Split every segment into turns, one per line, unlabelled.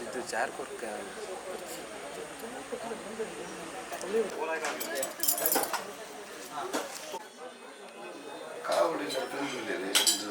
ಇದು ಚಾರ್ ಕೊರ್ಕ
ಕಾವಡಿ ತಂದಿದ್ದೇನೆ ಒಂದು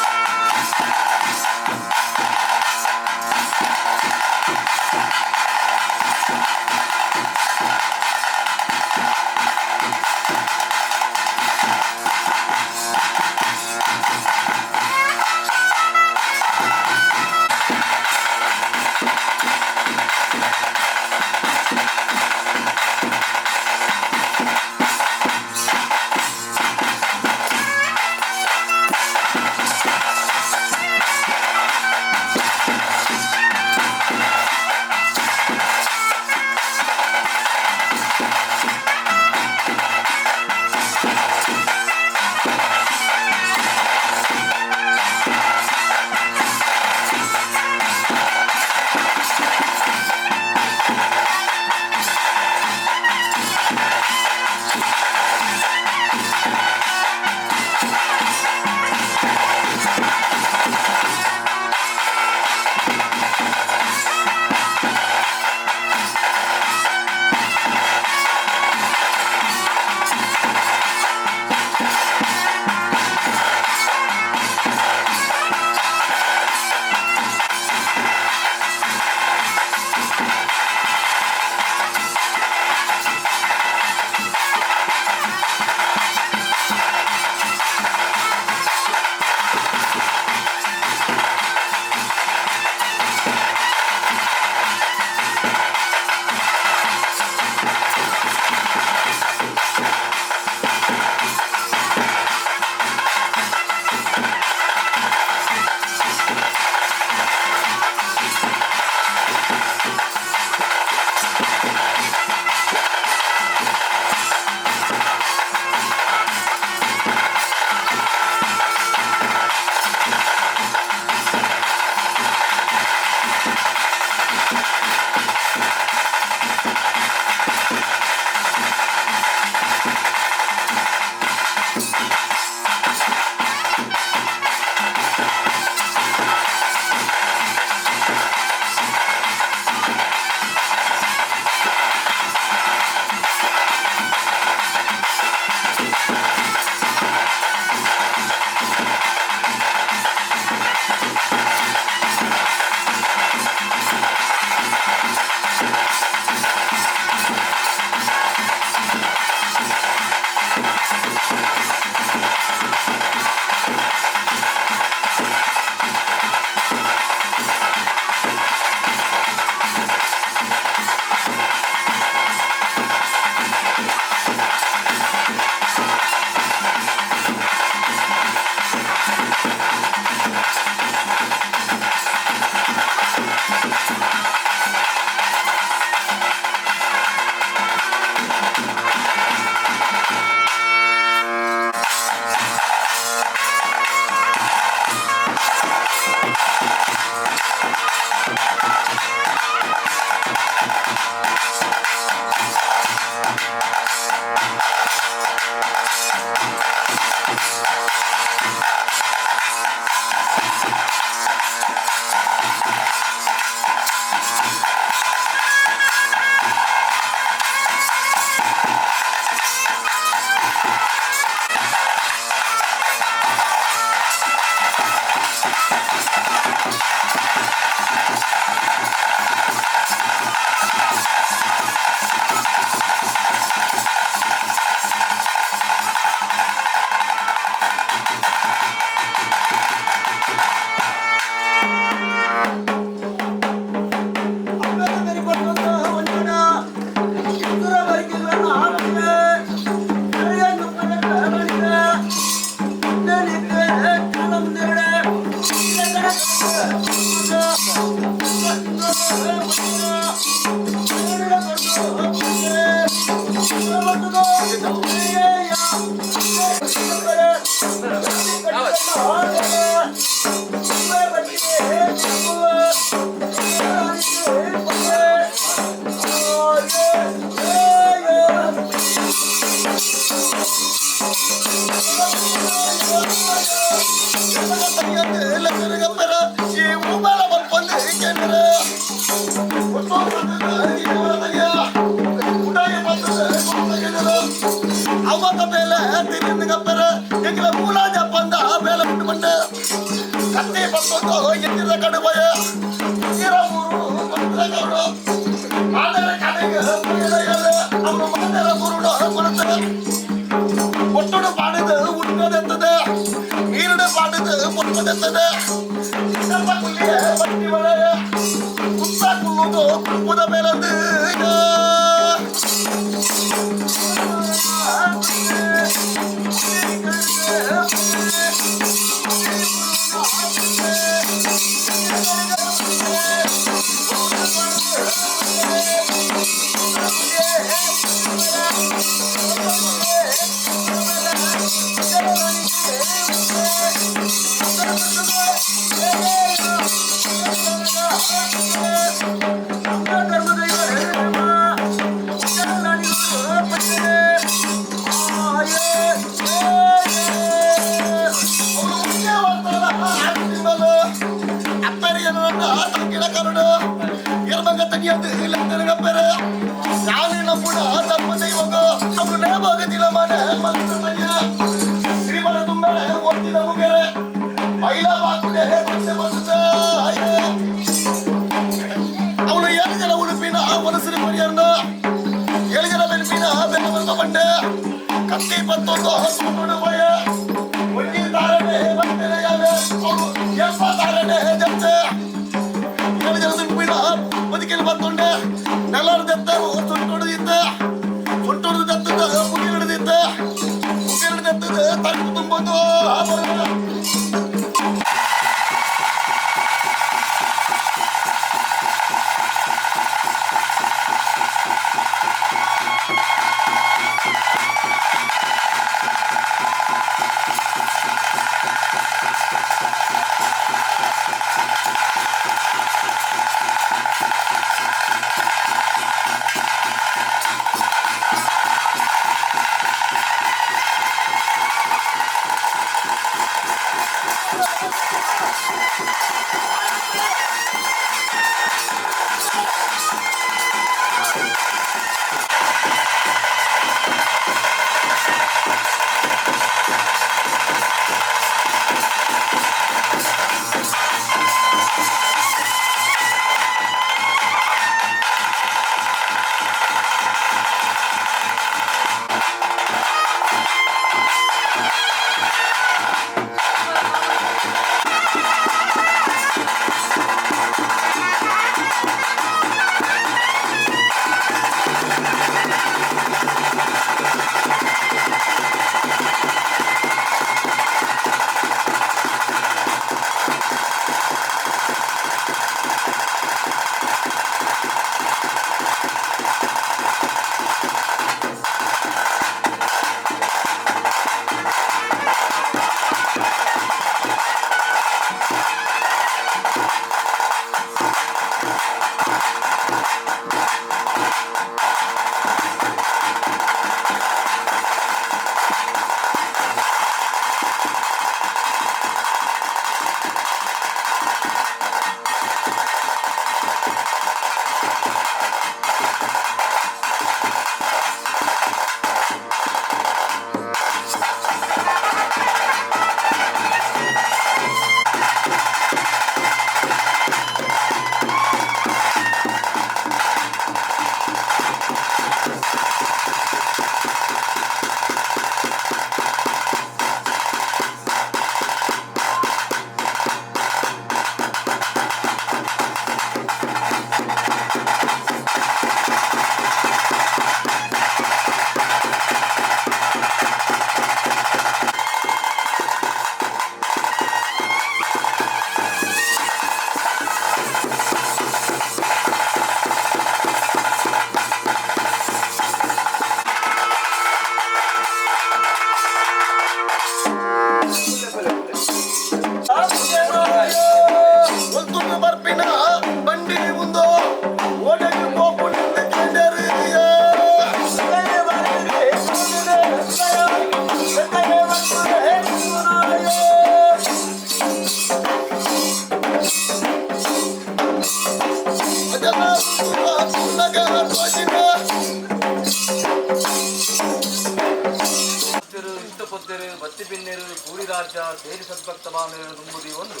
ಪುಟ್ಟ ಪೊತ್ತೆರು ಬತ್ತಿ ಬಿನ್ನೆರು ಕೂಡಿ ರಾಜ್ಯ ಸೇರಿ ಸದ್ಭಕ್ತ ಭಾವನೆಯನ್ನು ತುಂಬುದಿ ಒಂದು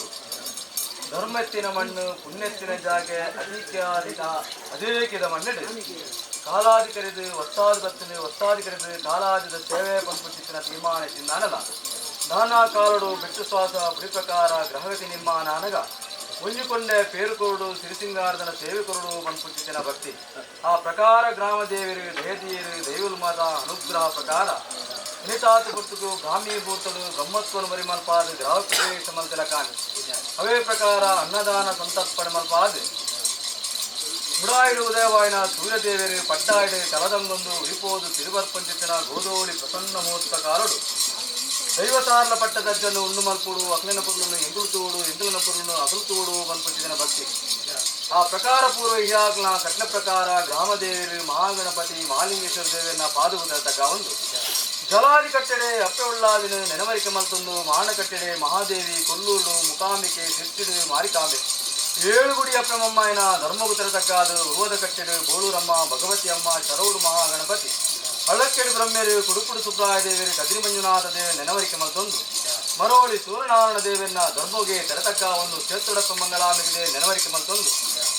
ಧರ್ಮೆತ್ತಿನ ಮಣ್ಣು ಪುಣ್ಯೆತ್ತಿನ ಜಾಗೆ ಅದೇಕಿದ ಮಣ್ಣೆಡು ಕಾಲಾದಿ ಕರೆದು ಒತ್ತಾದಿ ಬತ್ತನೆ ಒತ್ತಾದಿ ಕರೆದು ಕಾಲಾದಿದ ಸೇವೆ ಪಂಪುಚಿತ್ತಿನ ತೀರ್ಮಾನ ತಿನ್ನಾನಲ್ಲ ದಾನ ಕಾಲಡು ಬೆಟ್ಟು ಶ್ವಾಸ ಬುಡಿ ಪ್ರಕಾರ ಗ್ರಹಗತಿ ನಿರ್ಮಾಣ ಅನಗ ಒಂಜಿಕೊಂಡೆ ಪೇರು ಕೊರಡು ಸಿರಿಸಿಂಗಾರದನ ಸೇವೆ ಕೊರಡು ಪಂಪುಚಿತ್ತಿನ ಭಕ್ತಿ ಆ ಪ್ರಕಾರ ಗ್ರಾಮ ದೇವಿರು ದೇಹದೀಯರು ದೈವಲ್ ಮಾತ ಅನುಗ್ರಹ ಪ್ರಕಾರ ಇನಿತಾತು ಪುಟ್ಟುಕು ಗಾಮೀಭೂತಲು ಗಮ್ಮತ್ವನು ಮರಿಮಲ್ಪಾದು ಗ್ರಾಹಕ ಸಮಂತಲ ಕಾಣಿ ಅವೇ ಪ್ರಕಾರ ಅನ್ನದಾನ ಸಂತರ್ಪಣೆ ಮಲ್ಪಾದು ಮುಡಾಯಿಡು ಉದಯವಾಯಿನ ಸೂರ್ಯದೇವರು ಪಡ್ಡಾಯಿಡು ಕಲದಂಗೊಂದು ಉಳಿಪೋದು ತಿರುವರ್ಪಂಚಿತ್ತಿನ ಗೋಧೋಳಿ ಪ್ರಸನ್ನ ಮುಹೂರ್ತ ಕಾಲಡು ದೈವತಾರ್ಲ ಪಟ್ಟದಜ್ಜನ್ನು ಉಣ್ಣು ಮಲ್ಪುಡು ಅಕ್ಲಿನ ಪುರುಳನ್ನು ಎಂಗುಳುತೂಡು ಎಂಗುಲಿನ ಪುರುಳನ್ನು ಅಗಲುತೂಡು ಪಂಪುಚಿತ್ತಿನ ಭಕ್ತಿ ಆ ಪ್ರಕಾರ ಪೂರ್ವ ಇಯಾಗ್ನ ಕಟ್ಲ ಪ್ರಕಾರ ಗ್ರಾಮದೇವರು ಮಹಾಗಣಪತಿ ಮಹಾಲಿಂಗೇಶ್ವರ ದೇವರನ್ನ ಪಾದುಗುತ್ತ ಒಂದು ಜಲಾದಿ ಕಟ್ಟಡೆ ಅಪ್ಪೆ ಉಳ್ಳಾದಿನ ನೆನವರಿಕೆ ಮಲ್ತೊಂದು ಮಾಣ ಕಟ್ಟಡೆ ಮಹಾದೇವಿ ಕೊಲ್ಲೂರು ಮುಕಾಂಬಿಕೆ ಸಿರ್ಚಿಡು ಮಾರಿಕಾಂಬೆ ಏಳುಗುಡಿ ಅಪ್ಪೆಮಮ್ಮಾಯನ ಧರ್ಮಗುತರ ತಕ್ಕಾದು ಉರುವದ ಕಟ್ಟೆಡು ಬೋಳೂರಮ್ಮ ಭಗವತಿ ಅಮ್ಮ ಚರೌಡು ಮಹಾಗಣಪತಿ ಹಳ್ಳಕ್ಕೆಡು ಬ್ರಹ್ಮೆರು ಕುಡುಕುಡು ಸುಬ್ರಾಯ ದೇವರು ಕದಿರಿ ಮಂಜುನಾಥ ದೇವ ನೆನವರಿಕೆ ಮಲ್ತೊಂದು ಮರೋಳಿ ಸೂರ್ಯನಾರಾಯಣ ದೇವರನ್ನ ಧರ್ಮಗೆ ತೆರತಕ್ಕ ಒಂದು ಸೇತುಡಪ್ಪ ಮಂಗಳಾಮಿಗೆ ನೆನವರಿಕೆ ಮಲ್ತೊಂದು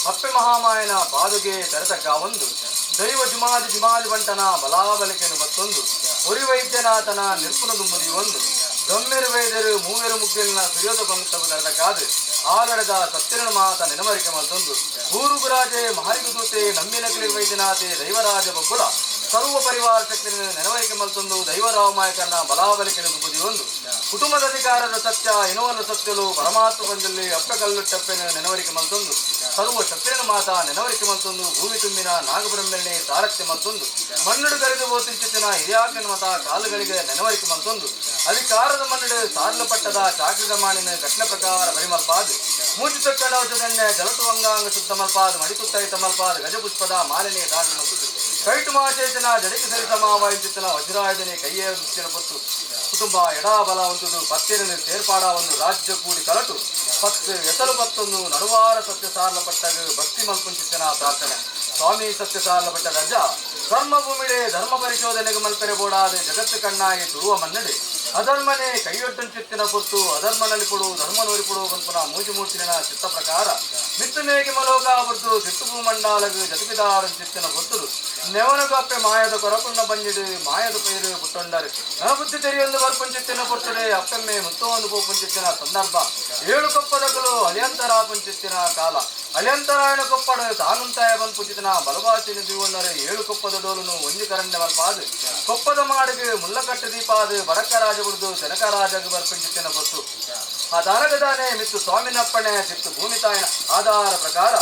ಅಪ್ಪೆ ಮಹಾಮಾಯನ ಪಾದುಗೆ ತೆರತಕ್ಕ ಒಂದು ದೈವ ಜುಮಾದಿ ಬಂಟನ ಬಲಾಬಲಿಕೆಯನ್ನು ಬತ್ತೊಂದು ಒರಿ ವೈದ್ಯನಾಥನ ನಿರ್ಪುಣ ದುಮ್ಮದಿ ಒಂದು ಗಮ್ಮೆರು ವೈದ್ಯರು ಮೂವೆರು ಮುಗ್ಗಲಿನ ಸುಯೋಧ ಪಂಕ್ತವು ತೆರತಕ್ಕಾದು ಆಲಡದ ಸತ್ಯನ ಮಾತ ನೆನವರಿಕೆ ಮಲ್ತೊಂದು ಊರುಗುರಾಜೆ ಮಹಾರಿಗುದೂತೆ ನಮ್ಮಿನಕಲಿ ವೈದ್ಯನಾಥೆ ದೈವರಾಜ ಬಬ್ಬುಳ ಸರ್ವ ಪರಿವಾರ ಶಕ್ತಿಯನ್ನು ನೆನವರಿಕೆ ಮಲ್ತೊಂದು ದೈವರಾಮಾಯಕರನ ಬಲಾಬಲಿಕೆಯನ್ನು ದುಮ್ಮದಿ ಒಂದು ಕುಟುಂಬದ ಅಧಿಕಾರದ ಸತ್ಯ ಇನವಲ್ಲ ಸತ್ಯಲು ಪರಮಾತ್ಮ ಬಂದಲ್ಲಿ ಅಪ್ಪ ಕಲ್ಲುಟ್ಟಪ್ಪೆನ ನೆನವರಿಕೆ ಮಲ್ತೊಂದು ಸರ್ವ ಶಕ್ತಿಯನ್ನು ಮಾತ ನೆನವರಿಕೆ ಮಲ್ತೊಂದು ಭೂಮಿ ತುಂಬಿನ ನಾಗಬ್ರಹ್ಮಣೆ ತಾರಕ್ಯ ಮಲ್ತೊಂದು ಮಣ್ಣುಡು ಕರೆದು ಬೋತಿಂಚಿತ್ತಿನ ಹಿರಿಯಾಕನ ಮತ ಕಾಲುಗಳಿಗೆ ನೆನವರಿಕೆ ಮಲ್ತೊಂದು ಅಧಿಕಾರದ ಮಣ್ಣುಡು ಸಾರ್ಲಪಟ್ಟದ ಚಾಕ್ರಿದ ಮಾನಿನ ಕಟ್ನ ಪ್ರಕಾರ ಪರಿಮಲ್ಪಾದು ಮೂಜು ತೊಕ್ಕಡ ಔಷಧನ್ನೇ ಜಲತು ಅಂಗಾಂಗ ಶುದ್ಧ ಮಲ್ಪಾದು ಮಡಿಕುತ್ತೈತ ಮಲ್ಪಾದು ಗಜಪುಷ್ಪದ ಮಾಲಿನ್ಯ ದಾಳಿ ಮಲ್ತುದು ಕೈಟು ಮಾಶೇಷನ ಜಡಕಿ ಸರಿತ ಮಾವಾಯಿಚಿತ್ತನ ವಜ್ರಾಯುಧನೆ ಕೈಯೇ ಮುಚ್ಚಿನ ಪೊತ್ತು ಕುಟುಂಬ ಎಡಾಬಲ ಒಂದುದು ಪತ್ತಿರನ್ನು ಸೇರ್ಪಾಡ ಒಂದು ರಾಜ್ಯ ಕೂಡಿ ಕಲಟು ಪತ್ತು ಎಸಲು ಪತ್ತೊಂದು ನಡುವಾರ ಸತ್ಯ ಸಾರ್ಲಪಟ್ಟಾಗ ಭಕ್ತಿ ಮಲ್ಪುಂಚಿತ್ತನ ಪ್ರಾರ್ಥನೆ ಸ್ವಾಮಿ ಸತ್ಯ ಸಾರ್ಲಪಟ್ಟ ರಜ ಕರ್ಮಭೂಮಿಡೆ ಧರ್ಮ ಪರಿಶೋಧನೆಗೆ ಮಲ್ಪೆರೆ ಬೋಡಾದೆ ಜಗತ್ತು ಕಣ್ಣಾಗಿ ತುರುವ ಮನ್ನಡೆ ಅಧರ್ಮನೆ ಕೈಯೊಟ್ಟಂಚಿತ್ತಿನ ಪೊತ್ತು ಅಧರ್ಮನಲ್ಲಿ ಕೊಡು ಧರ್ಮ ನೋರಿಕೊಡು ಪಂಪನ ಮೂಜು ಮೂರ್ತಿನ ಚಿತ್ತ ಪ್ರಕಾರ ಮಿತ್ತು ಮೇಗೆ ಮಲೋಕ ಬುರ್ದು ಸಿಟ್ಟು ಭೂಮಂಡಾಲಗು ಜಟಪಿದಾರಂಚಿತ್ತಿನ ಪೊತ್ತುಡು ನೆವನಗು ಅಪ್ಪೆ ಮಾಯದ ಕೊರಪುಣ್ಣ ಬಂಜಿಡು ಮಾಯದ ಪೈರು ಪುಟ್ಟೊಂಡರು ನಬುದ್ಧಿ ತೆರೆಯೊಂದು ಬರ್ಪುಂಚಿತ್ತಿನ ಪೊಟ್ಟಡೆ ಅಪ್ಪೆಮ್ಮೆ ಮುತ್ತೊಂದು ಪೋಪುಂಚಿತ್ತಿನ ಸಂದರ್ಭ ಏಳು ಕೊಪ್ಪದಗಲು ಅಲಿಯಂತರ ಪುಂಚಿತ್ತಿನ ಕಾಲ ಅಲಿಯಂತರಾಯಣ ಕೊಪ್ಪಡು ತಾನುಂತಾಯ ಬಂದ್ಪುಂಚಿತ್ತಿನ ಬಲಭಾಷೆ ನಿಧಿಗೊಂಡರೆ ಏಳು ಕೊಪ್ಪದ ಡೋಲುನು ಒಂಜಿ ಕರಂಡೆ ಮಲ್ಪಾದು ಕೊಪ್ಪದ ಮಾಡಿಗೆ ಮುಲ್ಲಕಟ್ಟು ದೀಪಾದು ಬಡಕ ರಾಜ ಬಿಡ್ದು ಜನಕ ರಾಜಗೆ ಬರ್ಪುಂಚಿತ್ತಿನ ಪೊತ್ತು ಆ ದಾನಗದಾನೆ ಮಿತ್ತು ಸ್ವಾಮಿನಪ್ಪಣೆ ಸಿತ್ತು ಭೂಮಿ ತಾಯಿನ ಆಧಾರ ಪ್ರಕಾರ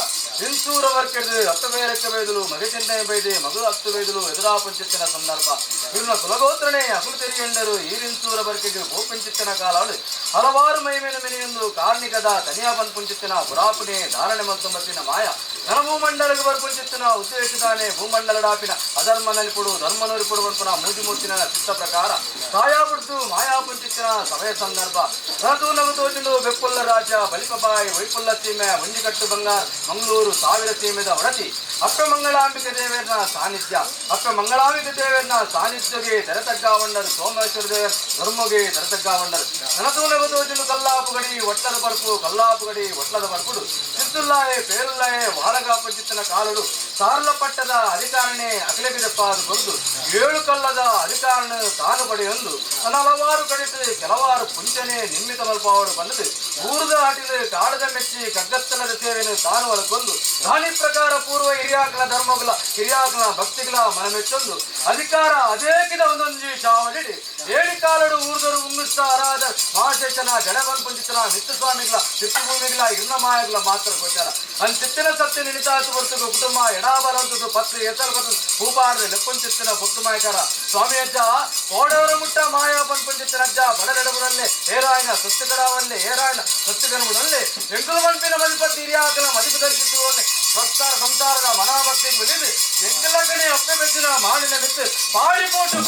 ಇಂಸೂರ ವರ್ಕೆದು ಹತ್ತು ಬೇರಕ್ಕೆ ಬೈದಲು ಮಗೆ ಚಿಂತನೆ ಬೈದೆ ಮಗಳು ಹತ್ತು ಬೈದಲು ಎದುರಾ ಪಂಚಿತ್ತಿನ ಸಂದರ್ಭ ಇವ್ರನ್ನ ಕುಲಗೋತ್ರನೇ ಅಗುಲು ತೆರಿಯಂಡರು ಈರಿನ್ಸೂರ ಬರ್ಕೆಗೆ ಗೋಪಂಚಿತ್ತಿನ ಕಾಲಾಳು ಹಲವಾರು ಮೈಮೇನ ಮೆನೆಯೊಂದು ಕಾರ್ಣಿಕದ ತನಿಯ ಪಂಪುಂಚಿತ್ತಿನ ಪುರಾಪುಣೆ ಧಾರಣೆ ಮತ್ತೊಂಬತ್ತಿನ ಮಾಯ ಘನಭೂಮಂಡಲಗೆ ಬರ್ಪುಂಚಿತ್ತಿನ ಉದ್ದೇಶದಾನೆ ಭೂಮಂಡಲಡಾಪಿನ ಅಧರ್ಮ ನಲಿಪುಡು ಧರ್ಮ ನಲಿಪುಡು ಪಂಪನ ಮೂರ್ತಿನ ಚಿತ್ತ ಪ್ರಕಾರ ಕಾಯಾ ಬಿಡ್ದು ಮಾಯಾ ಪಂಚಿತ್ತಿನ ಸಮಯ ಸಂದರ್ಭ ರಣತು ನಗು ತೋಚಿಂದು ಬೆಪ್ಪುಲ್ಲ ರಾಜ್ಯ ಬಲಿಪಬಾಯಿ ವೈಪುಲ್ಲ ಸೀಮೆ ಮುಂಜಿಕಟ್ಟು ಬಂಗಾರ ಮಂಗಳೂರು ಸಾವಿರ ಸೀಮೆದ ಒಡತಿ ಅಪ್ಪ ಮಂಗಳಾಂಬಿಕೆ ದೇವರನ ಸಾನ್ನಿಧ್ಯ ಅಪ್ಪ ಮಂಗಳಾಂಬಿಕೆ ದೇವರನ ಸಾನ್ನಿಧ್ಯಗೆ ತೆರತಗ್ಗಾವಂಡರು ಸೋಮೇಶ್ವರ ದೇವರ ಧರ್ಮಗೆ ತೆರತಗ್ಗಾವಂಡರು ನನತು ನಗು ತೋಚಿಂದು ಕಲ್ಲಾಪು ಗಡಿ ಒಟ್ಟದ ಬರ್ಪು ಕಲ್ಲಾಪು ಗಡಿ ಒಟ್ಲದ ಬರ್ಪುಡು ಸಿದ್ದುಲ್ಲಾಯೆ ಪೇರುಲ್ಲಾಯೆ ವಾಳಗ ಪಂಚಿತ್ತನ ಕಾಲುಡು ಸಾರ್ಲಪಟ್ಟದ ಅಧಿಕಾರಣೆ ಅಖಿಲಗಿದಪ್ಪಾದು ಕೊರ್ದು ಏಳು ಕಲ್ಲದ ಅಧಿಕಾರಣ ತಾನು ಪಡೆಯೊಂದು ಹಲವಾರು ಕಡಿತು ಕೆಲವಾರು ಪುಂಚನೆ ನಿಮ್ಮಿತ ಮಲ್ಪಾವಡು ಬಂದದು ಊರದ ಆಟಿಲು ಕಾಡದ ಮೆಚ್ಚಿ ಕಗ್ಗತ್ತಲದ ಸೇವೆಯನ್ನು ತಾನು ಒಳಗೊಂದು ದಾನಿ ಪ್ರಕಾರ ಪೂರ್ವ ಹಿರಿಯಾಕಲ ಧರ್ಮಗಳ ಹಿರಿಯಾಕಲ ಭಕ್ತಿಗಳ ಮನಮೆಚ್ಚೊಂದು ಅಧಿಕಾರ ಅದೇಕಿದ ಒಂದೊಂದು ಶಾವಡಿ ಏಳಿ ಕಾಲಡು ಊರ್ದರು ಉಂಗಿಸ್ತಾರಾದ ಮಹಾಶೇಷನ ಜಡಬನ್ ಪುಂಜಿತನ ಮಿತ್ತು ಸ್ವಾಮಿಗಳ ಸಿತ್ತು ಭೂಮಿಗಳ ಇರ್ನ ಮಾಯಗಳ ಮಾತ್ರ ಗೋಚಾರ ಅನ್ ಚಿತ್ತಿನ ಸತ್ಯ ನಿಣಿತಾತು ಬರ್ತದು ಕುಟುಂಬ ಎಡಾಬಲಂತದು ಪತ್ರ ಎತ್ತಲು ಬರ್ತದು ಹೂಪಾಡದೆ ಲೆಪ್ಪುಂಚಿತ್ತಿನ ಪೊತ್ತು ಮಾಯಕರ ಸ್ವಾಮಿ ಅಜ್ಜ ಕೋಡವರ ಮುಟ್ಟ ಮಾಯಾ ಪಂಪುಂಚಿತ್ತಿನ ಅಜ್ಜ ಬಡರೆಡಬುರಲ್ಲೇ ಏರಾಯನ ಸತ್ಯಗಡವಲ್ಲೇ ಏರಾಯನ ಸತ್ಯಗನಬುಡಲ್ಲೇ ಎಂಕುಲು ಮನ್ಪಿನ ಮದಿಪತ್ತಿ ಹಿರಿಯಾಕಲ ಮದಿಪು ದರ್ಶಿಸುವಲ್ಲೇ ಭಕ್ತಾರ ಸಂಸಾರದ ಮನಾಭಕ್ತಿಗೆ ಬೆಳೆದು ಎಂಕಲ ಕಡೆ ಅಪ್ಪೆ ಮೆಚ್ಚಿನ ಮಾಡಿನ ಮಿತ್ತು ಪಾಡಿಪೋಟು